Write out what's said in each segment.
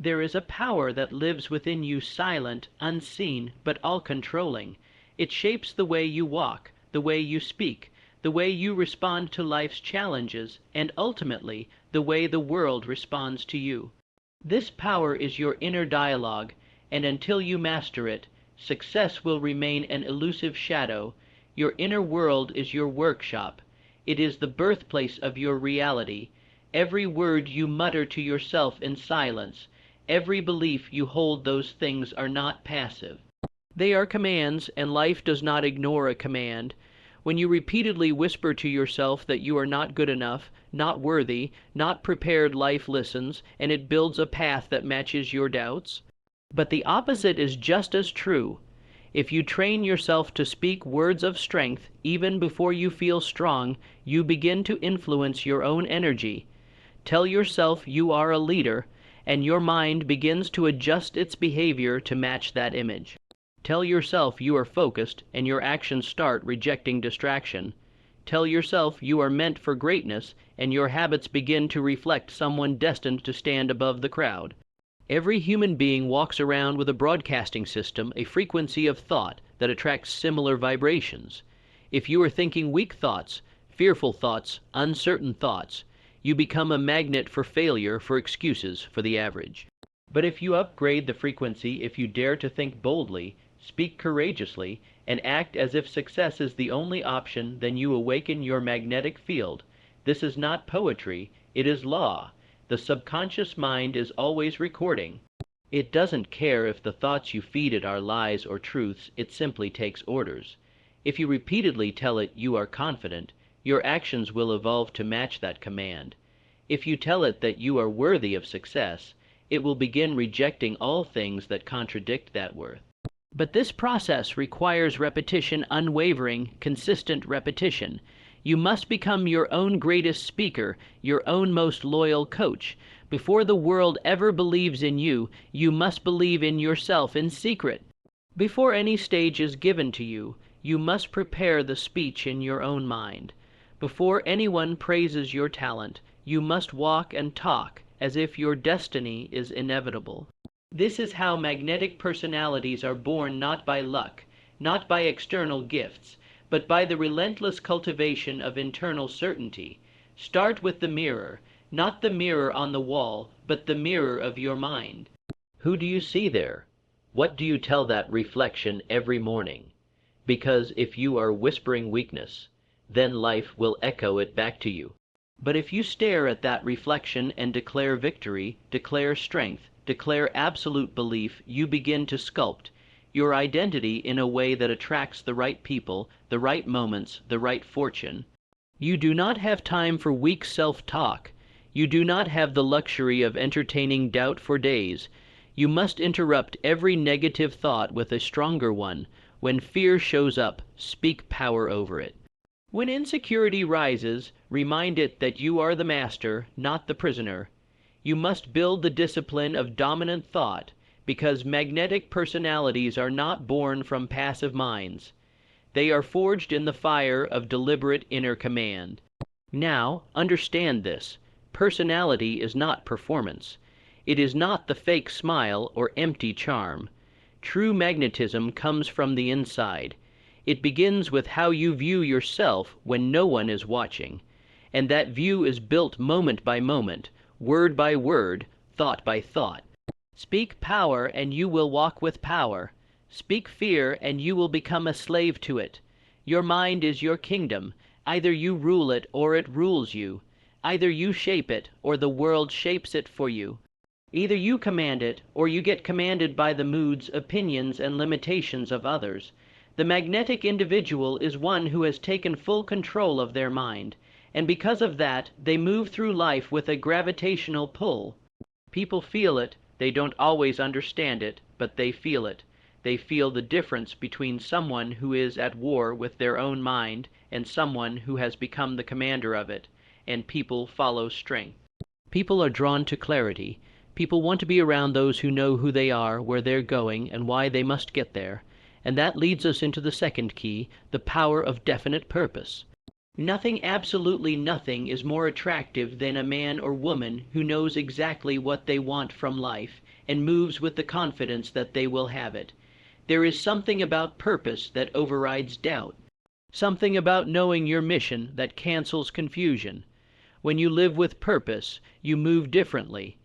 There is a power that lives within you, silent, unseen, but all-controlling. It shapes the way you walk, the way you speak, the way you respond to life's challenges, and ultimately, the way the world responds to you. This power is your inner dialogue, and until you master it, success will remain an elusive shadow. Your inner world is your workshop. It is the birthplace of your reality. Every word you mutter to yourself in silence, every belief you hold, those things are not passive. They are commands, and life does not ignore a command. When you repeatedly whisper to yourself that you are not good enough, not worthy, not prepared, life listens, and it builds a path that matches your doubts. But the opposite is just as true. If you train yourself to speak words of strength, even before you feel strong, you begin to influence your own energy. Tell yourself you are a leader, and your mind begins to adjust its behavior to match that image. Tell yourself you are focused, and your actions start rejecting distraction. Tell yourself you are meant for greatness, and your habits begin to reflect someone destined to stand above the crowd. Every human being walks around with a broadcasting system, a frequency of thought that attracts similar vibrations. If you are thinking weak thoughts, fearful thoughts, uncertain thoughts, you become a magnet for failure, for excuses, for the average. But if you upgrade the frequency, if you dare to think boldly, speak courageously, and act as if success is the only option, then you awaken your magnetic field. This is not poetry, it is law. The subconscious mind is always recording. It doesn't care if the thoughts you feed it are lies or truths, it simply takes orders. If you repeatedly tell it you are confident, your actions will evolve to match that command. If you tell it that you are worthy of success, it will begin rejecting all things that contradict that worth. But this process requires repetition, unwavering, consistent repetition. You must become your own greatest speaker, your own most loyal coach. Before the world ever believes in you, you must believe in yourself in secret. Before any stage is given to you, you must prepare the speech in your own mind. Before anyone praises your talent, you must walk and talk as if your destiny is inevitable. This is how magnetic personalities are born, not by luck, not by external gifts, but by the relentless cultivation of internal certainty. Start with the mirror, not the mirror on the wall, but the mirror of your mind. Who do you see there? What do you tell that reflection every morning? Because if you are whispering weakness, then life will echo it back to you. But if you stare at that reflection and declare victory, declare strength, declare absolute belief, you begin to sculpt your identity in a way that attracts the right people, the right moments, the right fortune. You do not have time for weak self-talk. You do not have the luxury of entertaining doubt for days. You must interrupt every negative thought with a stronger one. When fear shows up, speak power over it. When insecurity rises, remind it that you are the master, not the prisoner. You must build the discipline of dominant thought, because magnetic personalities are not born from passive minds. They are forged in the fire of deliberate inner command. Now, understand this. Personality is not performance. It is not the fake smile or empty charm. True magnetism comes from the inside. It begins with how you view yourself when no one is watching. And that view is built moment by moment, word by word, thought by thought. Speak power and you will walk with power. Speak fear and you will become a slave to it. Your mind is your kingdom. Either you rule it or it rules you. Either you shape it or the world shapes it for you. Either you command it or you get commanded by the moods, opinions, and limitations of others. The magnetic individual is one who has taken full control of their mind, and because of that, they move through life with a gravitational pull. People feel it. They don't always understand it, but they feel it. They feel the difference between someone who is at war with their own mind and someone who has become the commander of it, and people follow strength. People are drawn to clarity. People want to be around those who know who they are, where they're going, and why they must get there. And that leads us into the second key, the power of definite purpose. Nothing, absolutely nothing, is more attractive than a man or woman who knows exactly what they want from life and moves with the confidence that they will have it. There is something about purpose that overrides doubt, something about knowing your mission that cancels confusion. When you live with purpose, you move differently.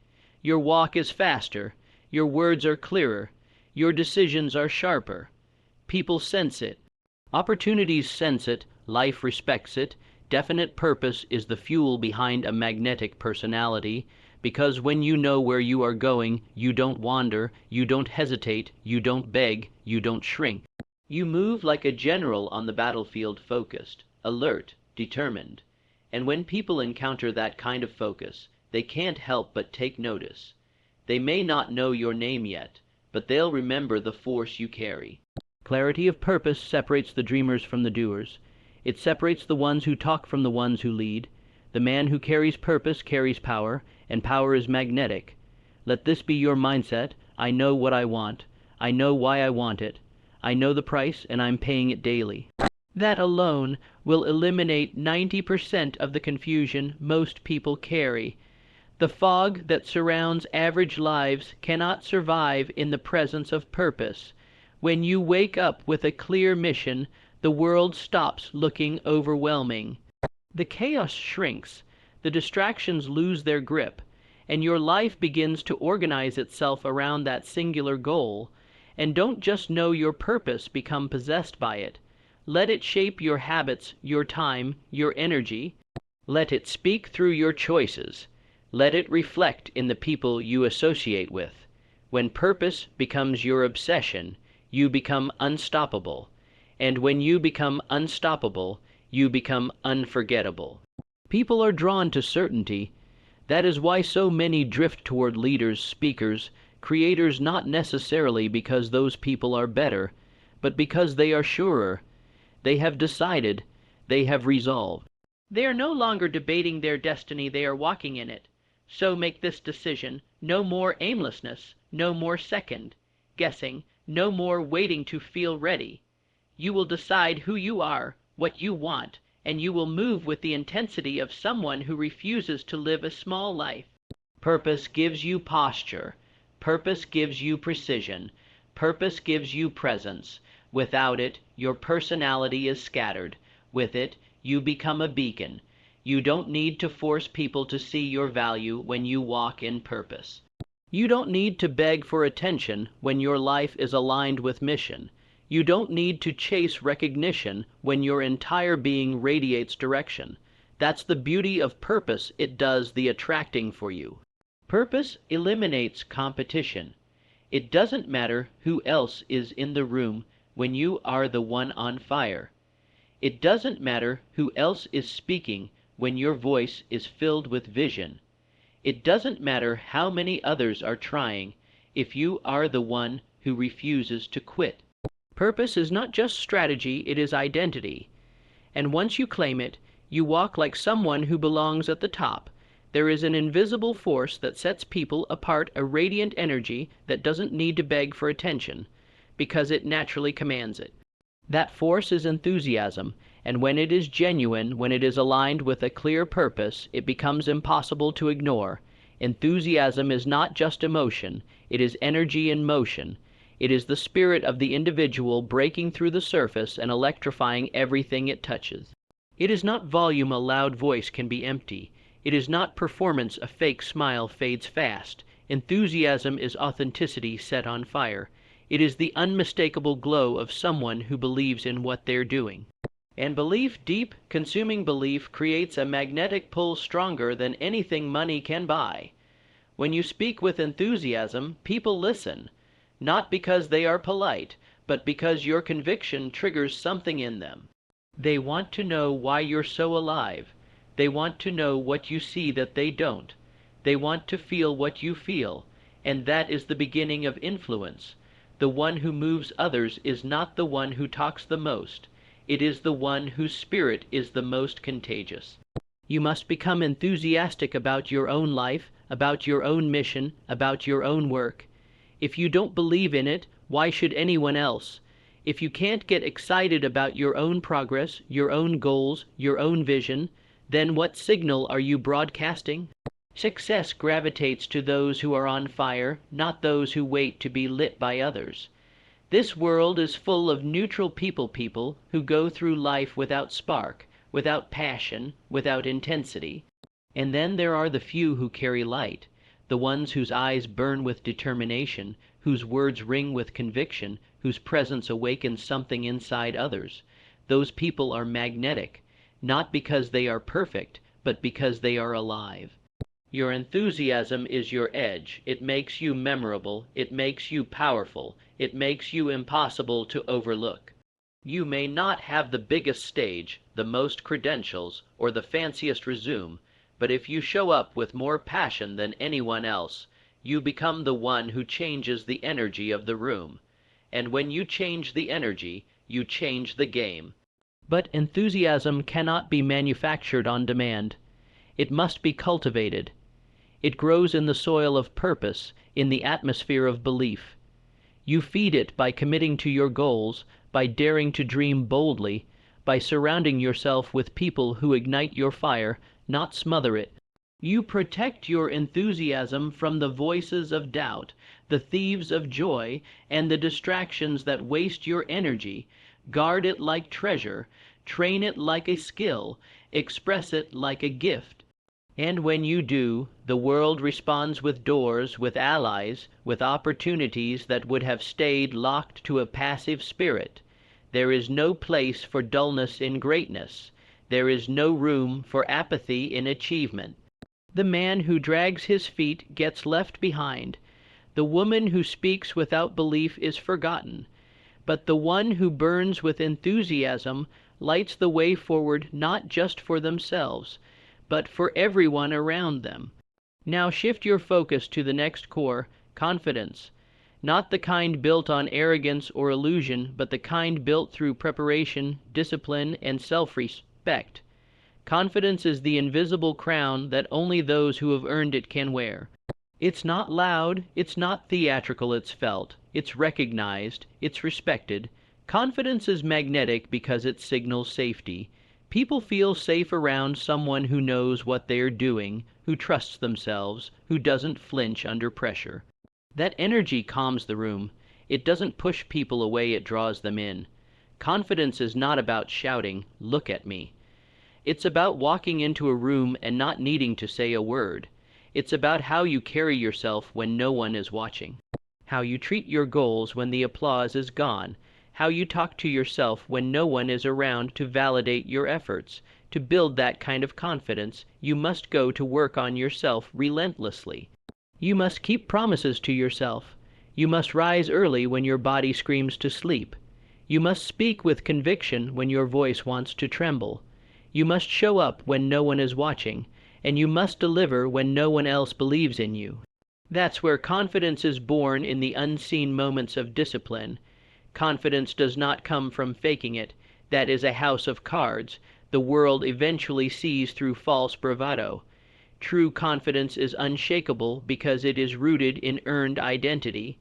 Your walk is faster, your words are clearer, your decisions are sharper. People sense it. Opportunities sense it, life respects it. Definite purpose is the fuel behind a magnetic personality, because when you know where you are going, you don't wander, you don't hesitate, you don't beg, you don't shrink. You move like a general on the battlefield, focused, alert, determined. And when people encounter that kind of focus, they can't help but take notice. They may not know your name yet, but they'll remember the force you carry. Clarity of purpose separates the dreamers from the doers. It separates the ones who talk from the ones who lead. The man who carries purpose carries power, and power is magnetic. Let this be your mindset. I know what I want. I know why I want it. I know the price, and I'm paying it daily. That alone will eliminate 90% of the confusion most people carry. The fog that surrounds average lives cannot survive in the presence of purpose. When you wake up with a clear mission, the world stops looking overwhelming. The chaos shrinks, the distractions lose their grip, and your life begins to organize itself around that singular goal. And don't just know your purpose, become possessed by it. Let it shape your habits, your time, your energy. Let it speak through your choices. Let it reflect in the people you associate with. When purpose becomes your obsession, you become unstoppable. And when you become unstoppable, you become unforgettable. People are drawn to certainty. That is why so many drift toward leaders, speakers, creators, not necessarily because those people are better, but because they are surer. They have decided, they have resolved. They are no longer debating their destiny, they are walking in it. So make this decision: no more aimlessness, no more second guessing, no more waiting to feel ready. You will decide who you are, what you want, and you will move with the intensity of someone who refuses to live a small life. Purpose gives you posture. Purpose gives you precision. Purpose gives you presence. Without it, your personality is scattered. With it, you become a beacon. You don't need to force people to see your value when you walk in purpose. You don't need to beg for attention when your life is aligned with mission. You don't need to chase recognition when your entire being radiates direction. That's the beauty of purpose. It does the attracting for you. Purpose eliminates competition. It doesn't matter who else is in the room when you are the one on fire. It doesn't matter who else is speaking when your voice is filled with vision. It doesn't matter how many others are trying if you are the one who refuses to quit. Purpose is not just strategy, it is identity. And once you claim it, you walk like someone who belongs at the top. There is an invisible force that sets people apart, a radiant energy that doesn't need to beg for attention, because it naturally commands it. That force is enthusiasm, and when it is genuine, when it is aligned with a clear purpose, it becomes impossible to ignore. Enthusiasm is not just emotion, it is energy in motion. It is the spirit of the individual breaking through the surface and electrifying everything it touches. It is not volume, a loud voice can be empty. It is not performance, a fake smile fades fast. Enthusiasm is authenticity set on fire. It is the unmistakable glow of someone who believes in what they're doing. And belief, deep, consuming belief, creates a magnetic pull stronger than anything money can buy. When you speak with enthusiasm, people listen. Not because they are polite, but because your conviction triggers something in them. They want to know why you're so alive. They want to know what you see that they don't. They want to feel what you feel, and that is the beginning of influence. The one who moves others is not the one who talks the most. It is the one whose spirit is the most contagious. You must become enthusiastic about your own life, about your own mission, about your own work. If you don't believe in it, why should anyone else? If you can't get excited about your own progress, your own goals, your own vision, then what signal are you broadcasting? Success gravitates to those who are on fire, not those who wait to be lit by others. This world is full of neutral people who go through life without spark, without passion, without intensity. And then there are the few who carry light, the ones whose eyes burn with determination, whose words ring with conviction, whose presence awakens something inside others. Those people are magnetic, not because they are perfect, but because they are alive. Your enthusiasm is your edge. It makes you memorable. It makes you powerful. It makes you impossible to overlook. You may not have the biggest stage, the most credentials, or the fanciest resume, but if you show up with more passion than anyone else, you become the one who changes the energy of the room. And when you change the energy, you change the game. But enthusiasm cannot be manufactured on demand. It must be cultivated. It grows in the soil of purpose, in the atmosphere of belief. You feed it by committing to your goals, by daring to dream boldly, by surrounding yourself with people who ignite your fire, not smother it. You protect your enthusiasm from the voices of doubt, the thieves of joy, and the distractions that waste your energy. Guard it like treasure, train it like a skill, express it like a gift. And when you do, the world responds with doors, with allies, with opportunities that would have stayed locked to a passive spirit. There is no place for dullness in greatness. There is no room for apathy in achievement. The man who drags his feet gets left behind. The woman who speaks without belief is forgotten. But the one who burns with enthusiasm lights the way forward not just for themselves, but for everyone around them. Now shift your focus to the next core, confidence. Not the kind built on arrogance or illusion, but the kind built through preparation, discipline, and self-respect. Confidence is the invisible crown that only those who have earned it can wear. It's not loud, it's not theatrical, it's felt, it's recognized, it's respected. Confidence is magnetic because it signals safety. People feel safe around someone who knows what they are doing, who trusts themselves, who doesn't flinch under pressure. That energy calms the room. It doesn't push people away, it draws them in. Confidence is not about shouting, "Look at me." It's about walking into a room and not needing to say a word. It's about how you carry yourself when no one is watching, how you treat your goals when the applause is gone, how you talk to yourself when no one is around to validate your efforts. To build that kind of confidence, you must go to work on yourself relentlessly. You must keep promises to yourself. You must rise early when your body screams to sleep. You must speak with conviction when your voice wants to tremble. You must show up when no one is watching, and you must deliver when no one else believes in you. That's where confidence is born, in the unseen moments of discipline. Confidence does not come from faking it. That is a house of cards. The world eventually sees through false bravado. True confidence is unshakable because it is rooted in earned identity.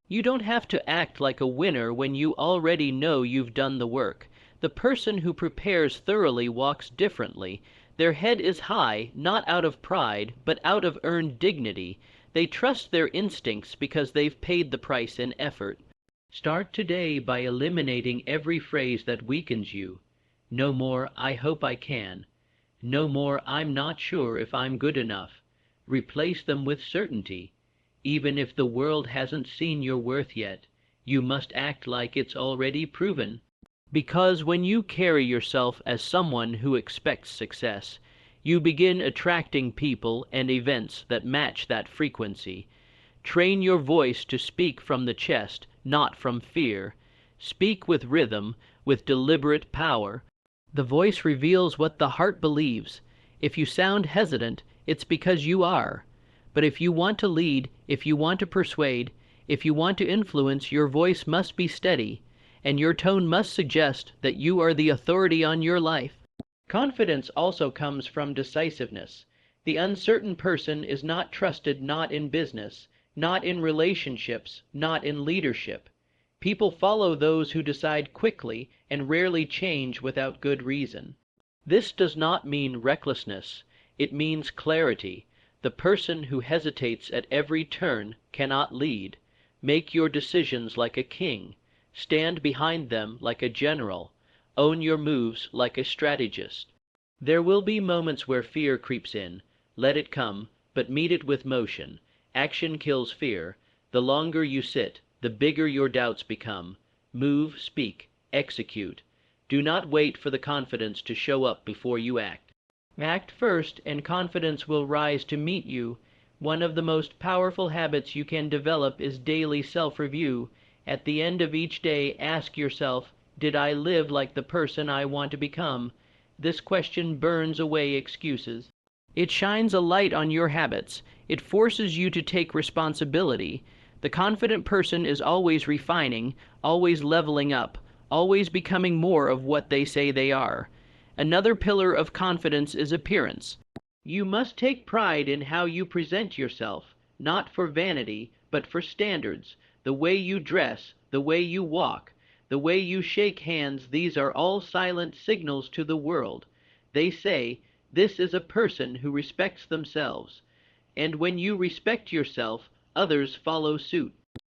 You don't have to act like a winner when you already know you've done the work. The person who prepares thoroughly walks differently. Their head is high, not out of pride, but out of earned dignity. They trust their instincts because they've paid the price in effort. Start today by eliminating every phrase that weakens you. No more, "I hope I can." No more, "I'm not sure if I'm good enough." Replace them with certainty. Even if the world hasn't seen your worth yet, you must act like it's already proven. Because when you carry yourself as someone who expects success, you begin attracting people and events that match that frequency. Train your voice to speak from the chest, not from fear. Speak with rhythm, with deliberate power. The voice reveals what the heart believes. If you sound hesitant, it's because you are. But if you want to lead, if you want to persuade, if you want to influence, your voice must be steady, and your tone must suggest that you are the authority on your life. Confidence also comes from decisiveness. The uncertain person is not trusted, not in business, not in relationships, not in leadership. People follow those who decide quickly and rarely change without good reason. This does not mean recklessness. It means clarity. The person who hesitates at every turn cannot lead. Make your decisions like a king. Stand behind them like a general. Own your moves like a strategist. There will be moments where fear creeps in. Let it come, but meet it with motion. Action kills fear. The longer you sit, the bigger your doubts become. Move, speak, execute. Do not wait for the confidence to show up before you act. Act first, and confidence will rise to meet you. One of the most powerful habits you can develop is daily self-review. At the end of each day, ask yourself, did I live like the person I want to become? This question burns away excuses. It shines a light on your habits. It forces you to take responsibility. The confident person is always refining, always leveling up, always becoming more of what they say they are. Another pillar of confidence is appearance. You must take pride in how you present yourself, not for vanity, but for standards. The way you dress, the way you walk, the way you shake hands, these are all silent signals to the world. They say, this is a person who respects themselves. And when you respect yourself, others follow suit.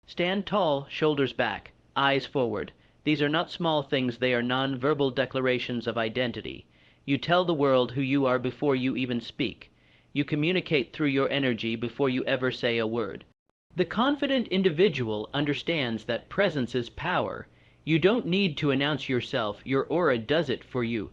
Stand tall, shoulders back, eyes forward. These are not small things, they are non-verbal declarations of identity. You tell the world who you are before you even speak. You communicate through your energy before you ever say a word. The confident individual understands that presence is power. You don't need to announce yourself, your aura does it for you.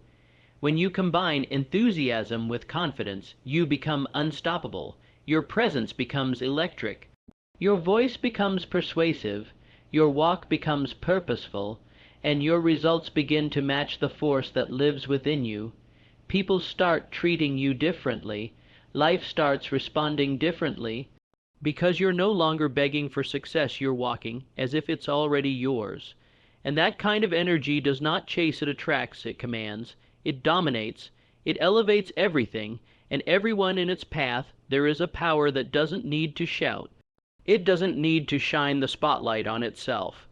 When you combine enthusiasm with confidence, you become unstoppable. Your presence becomes electric. Your voice becomes persuasive. Your walk becomes purposeful, and your results begin to match the force that lives within you. People start treating you differently. Life starts responding differently. Because you're no longer begging for success, you're walking as if it's already yours. And that kind of energy does not chase, it attracts, it commands, it dominates, it elevates everything, and everyone in its path. There is a power that doesn't need to shout. It doesn't need to shine the spotlight on itself.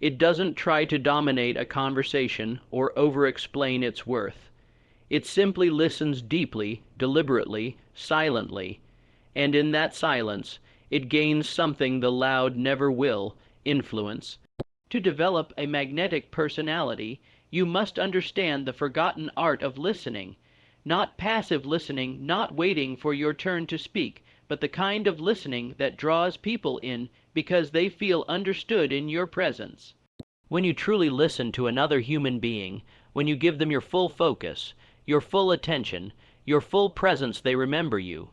It doesn't try to dominate a conversation or over-explain its worth. It simply listens deeply, deliberately, silently, and in that silence, it gains something the loud never will, influence. To develop a magnetic personality, you must understand the forgotten art of listening. Not passive listening, not waiting for your turn to speak, but the kind of listening that draws people in because they feel understood in your presence. When you truly listen to another human being, when you give them your full focus, your full attention, your full presence, they remember you.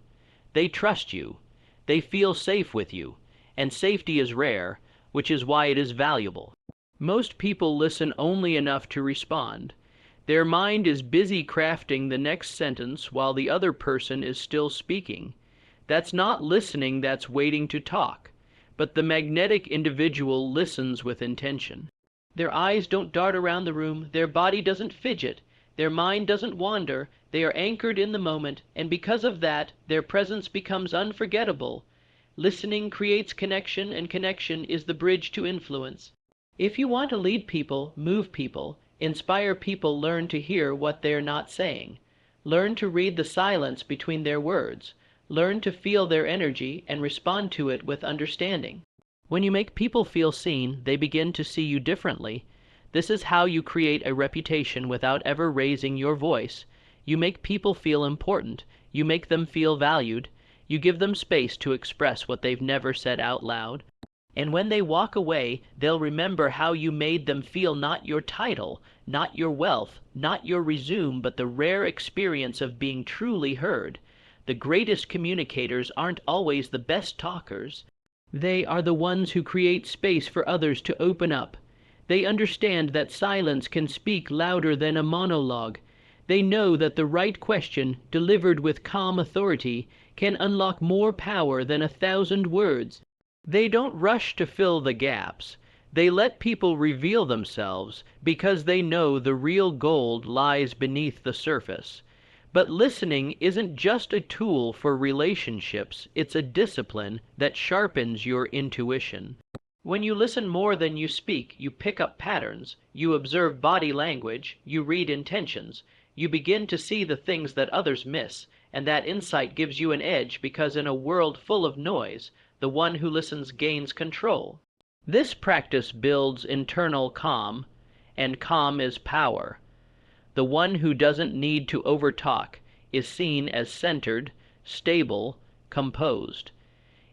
They trust you. They feel safe with you. And safety is rare, which is why it is valuable. Most people listen only enough to respond. Their mind is busy crafting the next sentence while the other person is still speaking. That's not listening, that's waiting to talk. But the magnetic individual listens with intention. Their eyes don't dart around the room, their body doesn't fidget, their mind doesn't wander, they are anchored in the moment, and because of that, their presence becomes unforgettable. Listening creates connection, and connection is the bridge to influence. If you want to lead people, move people, inspire people, learn to hear what they're not saying. Learn to read the silence between their words. Learn to feel their energy and respond to it with understanding. When you make people feel seen, they begin to see you differently. This is how you create a reputation without ever raising your voice. You make people feel important. You make them feel valued. You give them space to express what they've never said out loud. And when they walk away, they'll remember how you made them feel, not your title, not your wealth, not your resume, but the rare experience of being truly heard. The greatest communicators aren't always the best talkers. They are the ones who create space for others to open up. They understand that silence can speak louder than a monologue. They know that the right question, delivered with calm authority, can unlock more power than 1,000 words. They don't rush to fill the gaps. They let people reveal themselves because they know the real gold lies beneath the surface. But listening isn't just a tool for relationships, it's a discipline that sharpens your intuition. When you listen more than you speak, you pick up patterns, you observe body language, you read intentions, you begin to see the things that others miss, and that insight gives you an edge because in a world full of noise, the one who listens gains control. This practice builds internal calm, and calm is power. The one who doesn't need to overtalk is seen as centered, stable, composed.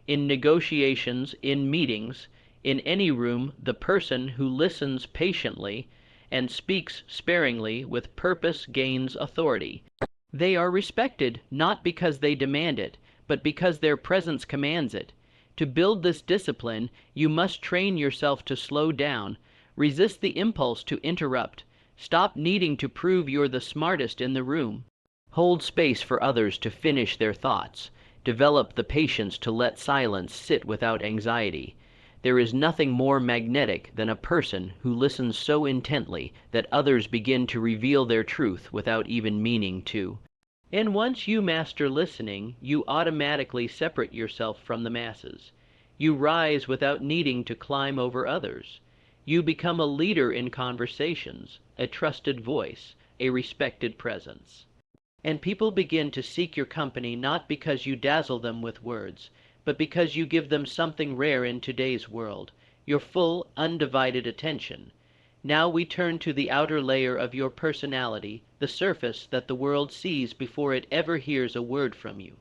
In negotiations, in meetings, in any room, the person who listens patiently and speaks sparingly with purpose gains authority. They are respected not because they demand it, but because their presence commands it. To build this discipline, you must train yourself to slow down, resist the impulse to interrupt, stop needing to prove you're the smartest in the room. Hold space for others to finish their thoughts. Develop the patience to let silence sit without anxiety. There is nothing more magnetic than a person who listens so intently that others begin to reveal their truth without even meaning to. And once you master listening, you automatically separate yourself from the masses. You rise without needing to climb over others. You become a leader in conversations, a trusted voice, a respected presence. And people begin to seek your company not because you dazzle them with words, but because you give them something rare in today's world, your full, undivided attention. Now we turn to the outer layer of your personality, the surface that the world sees before it ever hears a word from you.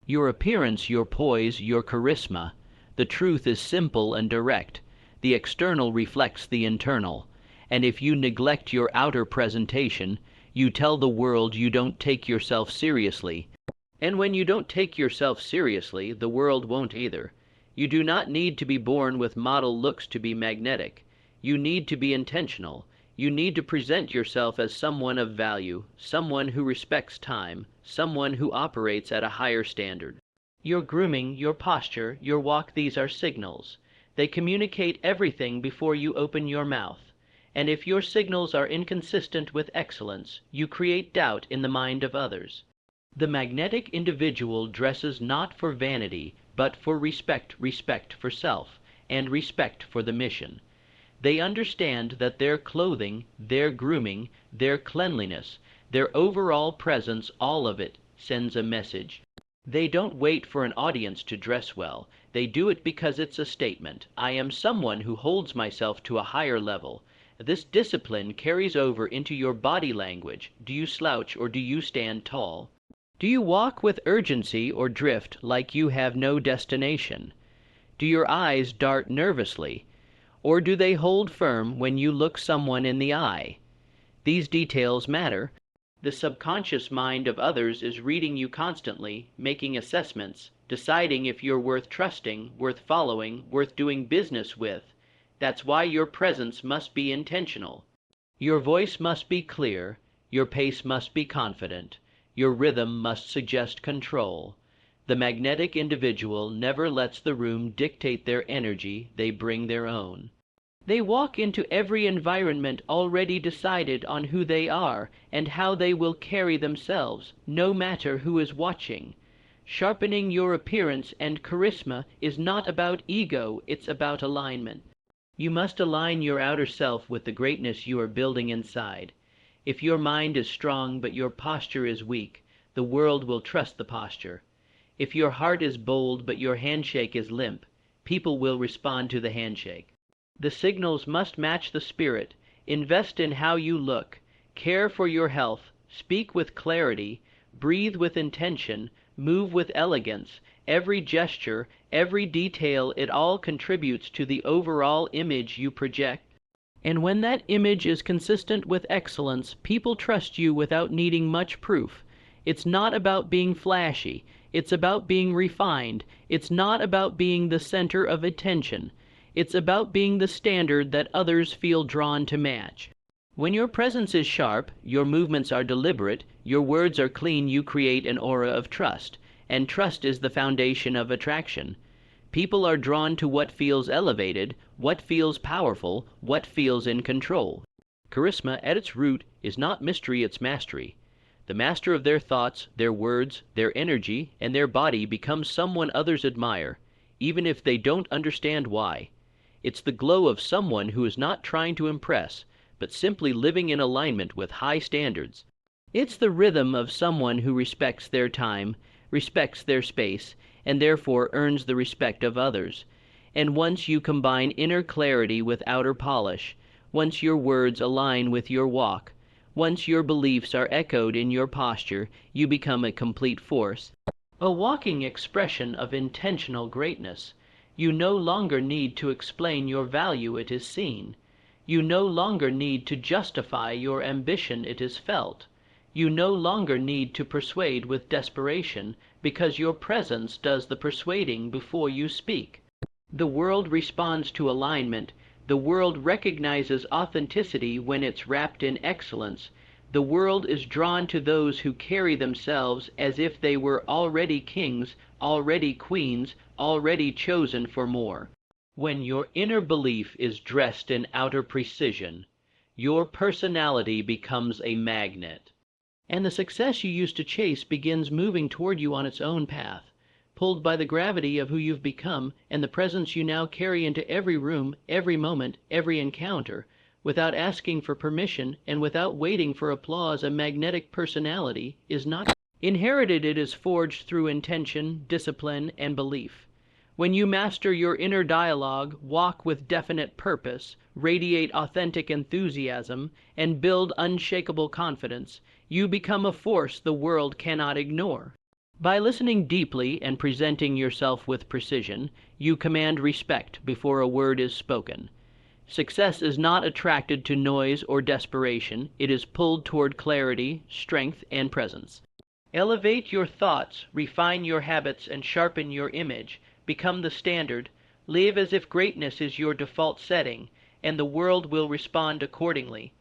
Your appearance, your poise, your charisma. The truth is simple and direct. The external reflects the internal. And if you neglect your outer presentation, you tell the world you don't take yourself seriously. And when you don't take yourself seriously, the world won't either. You do not need to be born with model looks to be magnetic. You need to be intentional. You need to present yourself as someone of value, someone who respects time, someone who operates at a higher standard. Your grooming, your posture, your walk, these are signals. They communicate everything before you open your mouth. And if your signals are inconsistent with excellence, you create doubt in the mind of others. The magnetic individual dresses not for vanity, but for respect for self, and respect for the mission. They understand that their clothing, their grooming, their cleanliness, their overall presence, all of it, sends a message. They don't wait for an audience to dress well. They do it because it's a statement. I am someone who holds myself to a higher level. This discipline carries over into your body language. Do you slouch or do you stand tall? Do you walk with urgency or drift like you have no destination? Do your eyes dart nervously? Or do they hold firm when you look someone in the eye? These details matter. The subconscious mind of others is reading you constantly, making assessments, deciding if you're worth trusting, worth following, worth doing business with. That's why your presence must be intentional. Your voice must be clear, your pace must be confident, your rhythm must suggest control. The magnetic individual never lets the room dictate their energy, they bring their own. They walk into every environment already decided on who they are and how they will carry themselves, no matter who is watching. Sharpening your appearance and charisma is not about ego, it's about alignment. You must align your outer self with the greatness you are building inside. If your mind is strong but your posture is weak, the world will trust the posture. If your heart is bold but your handshake is limp, people will respond to the handshake. The signals must match the spirit. Invest in how you look. Care for your health. Speak with clarity. Breathe with intention. Move with elegance. Every gesture, every detail, it all contributes to the overall image you project. And when that image is consistent with excellence, people trust you without needing much proof. It's not about being flashy. It's about being refined. It's not about being the center of attention. It's about being the standard that others feel drawn to match. When your presence is sharp, your movements are deliberate, your words are clean, you create an aura of trust. And trust is the foundation of attraction. People are drawn to what feels elevated, what feels powerful, what feels in control. Charisma, at its root, is not mystery, it's mastery. The master of their thoughts, their words, their energy, and their body becomes someone others admire, even if they don't understand why. It's the glow of someone who is not trying to impress, but simply living in alignment with high standards. It's the rhythm of someone who respects their time, respects their space, and therefore earns the respect of others. And once you combine inner clarity with outer polish, once your words align with your walk, once your beliefs are echoed in your posture, you become a complete force, a walking expression of intentional greatness. You no longer need to explain your value, it is seen. You no longer need to justify your ambition, it is felt. You no longer need to persuade with desperation, because your presence does the persuading before you speak. The world responds to alignment. The world recognizes authenticity when it's wrapped in excellence. The world is drawn to those who carry themselves as if they were already kings, already queens, already chosen for more. When your inner belief is dressed in outer precision, your personality becomes a magnet. And the success you used to chase begins moving toward you on its own path, pulled by the gravity of who you've become and the presence you now carry into every room, every moment, every encounter. Without asking for permission and without waiting for applause, a magnetic personality is not inherited. It is forged through intention, discipline, and belief. When you master your inner dialogue, walk with definite purpose, radiate authentic enthusiasm, and build unshakable confidence, you become a force the world cannot ignore. By listening deeply and presenting yourself with precision, you command respect before a word is spoken. Success is not attracted to noise or desperation. It is pulled toward clarity, strength, and presence. Elevate your thoughts, refine your habits, and sharpen your image. Become the standard. Live as if greatness is your default setting, and the world will respond accordingly.